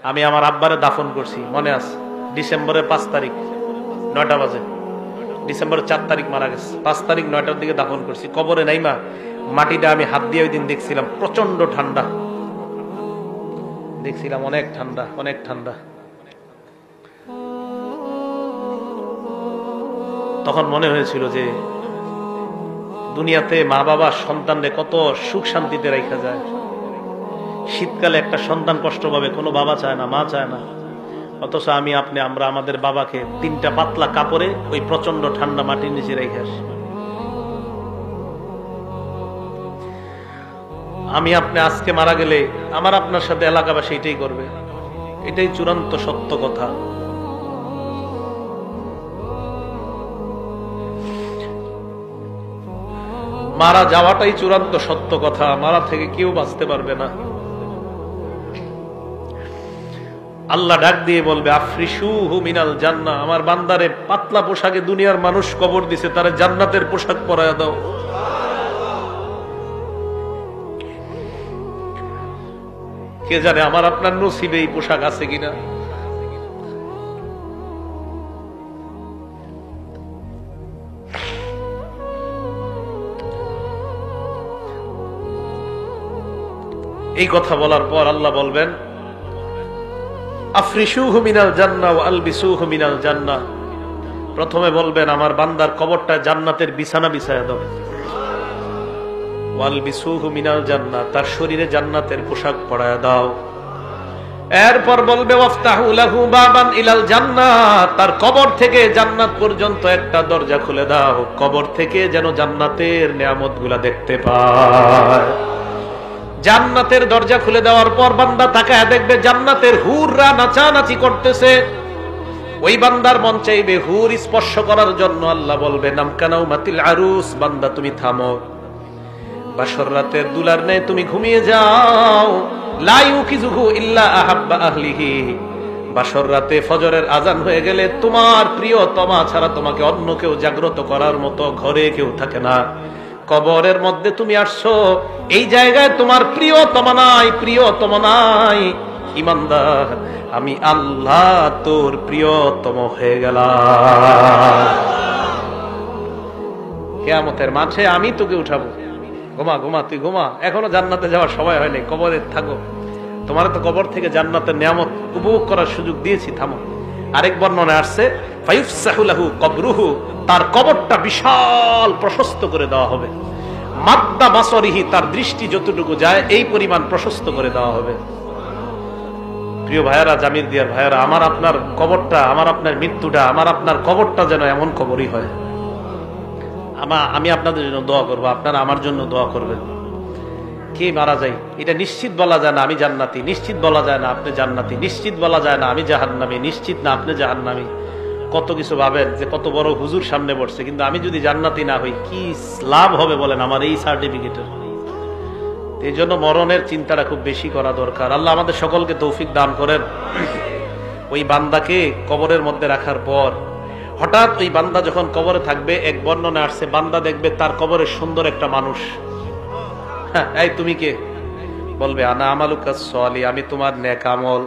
আমি আমার আব্বারে দাফন করছি, মনে আছে? ডিসেম্বরের 5 তারিখ 9টা বাজে, ডিসেম্বরের 4 তারিখ মারা গেছে, 5 তারিখ 9টার দিকে দাফন করছি। কবরে নাইমা মাটিটা আমি হাত দিয়ে ওই দিন দেখছিলাম, প্রচন্ড ঠান্ডা দেখছিলাম, অনেক ঠান্ডা, অনেক ঠান্ডা। তখন মনে হয়েছিল যে দুনিয়াতে মা বাবা সন্তানরে কত সুখ শান্তিতে রাখা যায়। শীতকালে একটা সন্তান কষ্ট পাবে, কোনো বাবা চায় না, মা চায় না। অথচ আমরা আমাদের বাবাকে 3টা পাতলা কাপড়ে ওই প্রচন্ড ঠান্ডা মাটির নিচে রেখে আসি। আপনি আজকে মারা গেলে আমার আপনার সাথে এলাকাবাসী এটাই করবে, এটাই চূড়ান্ত সত্য কথা। মারা যাওয়াটাই চূড়ান্ত সত্য কথা, মারা থেকে কেউ বাঁচতে পারবে না। আল্লাহ ডাক দিয়ে বলবে আফরিশুহু মিনাল জান্নাহ, আমার বান্দারে পাতলা পোশাকে দুনিয়ার মানুষ কবর দিছে, তারে জান্নাতের পোশাক পরায়া দাও। কে জানে আমার আপনার নসিবে এই পোশাক আছে কিনা। এই কথা বলার পর আল্লাহ বলবেন আফরিশুহু মিনাল জান্নাহ ওয়া আলবিসুহু মিনাল জান্নাহ। প্রথমে বলবেন আমার বান্দার কবরটা জান্নাতের বিছানা বিছায়া দাও। ওয়া আলবিসুহু মিনাল জান্নাহ, তার শরীরে জান্নাতের পোশাক পরায়া দাও। এরপর বলবে ওয়াফতাহু লাহু বাবান ইলাল জান্নাহ, তার কবর থেকে জান্নাত পর্যন্ত একটা দরজা খুলে দাও, কবর থেকে যেন জান্নাতের নিয়ামতগুলা দেখতে পায়। জান্নাতের দরজা খুলে দেওয়ার পর বান্দা তাকায় দেখবে জান্নাতের হুররা নাচানাচি করতেছে। ওই বান্দার মন চাইবে হুর স্পর্শ করার জন্য। আল্লাহ বলবে নামকানাউ মাতিল আরুস, বান্দা তুমি থামো, বাসর রাতের দুলার নেই তুমি ঘুমিয়ে যাও। লা ইউকিযুহু ইল্লা আহাব্বা আহলিহি, বাসর রাতে ফজরের আজান হয়ে গেলে তোমার প্রিয়তমা ছাড়া তোমাকে অন্য কেউ জাগ্রত করার মতো ঘরে কেউ থাকে না। কবরের মধ্যে তুমি আসছো, এই জায়গায় তোমার প্রিয়তমা নাই, প্রিয়তমা নাই। ইমানদার, আমি আল্লাহ তোর প্রিয়তম হয়ে গেলাম। কিয়ামতের মাঠে আমি তোকে উঠাবো। ঘুমা ঘুমা, তুই ঘুমা, এখনো জান্নাতে যাওয়ার সময় হয়নি, কবরে থাকো। তোমার তো কবর থেকে জান্নাতের নিয়ামত উপভোগ করার সুযোগ দিয়েছি, থামো। আরেক বর্ণনায় আসছে ফায়ুফসাহু লাহু কবরুহু, তার কবরটা বিশাল প্রশস্ত করে দেওয়া হবে। মাদ্দা বাসরিহি, তার দৃষ্টি যতটুকু যায় এই পরিমাণ প্রশস্ত করে দেওয়া হবে। প্রিয় ভাইয়ারা, জামির দিয়ার ভাইয়ারা, আমার আপনার কবরটা, আমার আপনার মৃত্যুটা, আমার আপনার কবরটা যেন এমন কবরই হয়। আমি আপনাদের জন্য দোয়া করবো, আপনারা আমার জন্য দোয়া করবেন। কে মারা যায় এটা নিশ্চিত বলা যায় না আমি জান্নাতি, নিশ্চিত বলা যায় না আপনি জান্নাতি, নিশ্চিত বলা যায় না আমি জাহান্নামী, নিশ্চিত না আপনি জাহান্নামী। কত কিছু ভাবেন যে কত বড় হুজুর সামনে বসছে, কিন্তু আমি যদি জান্নাতি না হই কি লাভ হবে বলেন আমার এই সার্টিফিকেটের। এই জন্য মরণের চিন্তাটা খুব বেশি করা দরকার। আল্লাহ আমাদের সকলকে তৌফিক দান করেন। ওই বান্দাকে কবরের মধ্যে রাখার পর হঠাৎ ওই বান্দা যখন কবরে থাকবে, এক বর্ণনা আসছে বান্দা দেখবে তার কবরে সুন্দর একটা মানুষ। এই তুমি কে? বলবে আনা আমালুকা সলিহ, আমি তোমার নেক আমল।